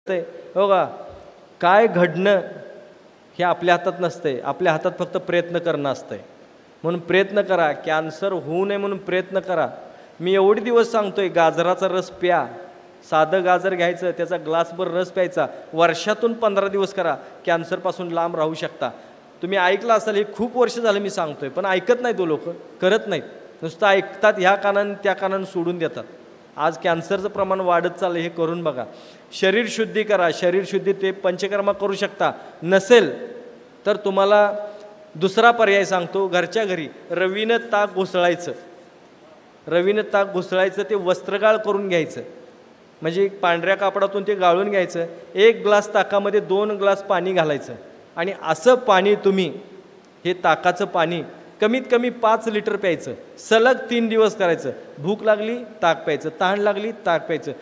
ते हो का, काय घडणं हे आपल्या हातात नसते. आपल्या हातात फक्त प्रयत्न करणं असतंय. म्हणून प्रयत्न करा. कॅन्सर होऊ नये म्हणून प्रयत्न करा. मी एवढे दिवस सांगतोय, गाजराचा रस प्या. साधं गाजर घ्यायचं, त्याचा ग्लासभर रस प्यायचा. वर्षातून 15 दिवस करा. कॅन्सरपासून लांब राहू शकता. तुम्ही ऐकलं असाल, हे खूप वर्ष झालं मी सांगतोय, पण ऐकत नाहीत तो लोक, करत नाहीत. नुसतं ऐकतात, ह्या कानानं त्या कानानं सोडून देतात. आज कॅन्सरचं प्रमाण वाढत चाललं, हे करून बघा. शरीर शुद्धी करा. शरीर शुद्धी ते पंचकर्मा करू शकता. नसेल तर तुम्हाला दुसरा पर्याय सांगतो. घरच्या घरी रवीनं ताक घुसळायचं. रवीनं ताक घुसळायचं, ते वस्त्रगाळ करून घ्यायचं. म्हणजे पांढऱ्या कापडातून ते गाळून घ्यायचं. 1 ग्लास ताकामध्ये 2 ग्लास पाणी घालायचं. आणि असं पाणी तुम्ही, हे ताकाचं पाणी कमीत कमी 5 लिटर प्यायचं. सलग 3 दिवस करायचं. भूक लागली ताक प्यायचं, तहान लागली ताक प्यायचं.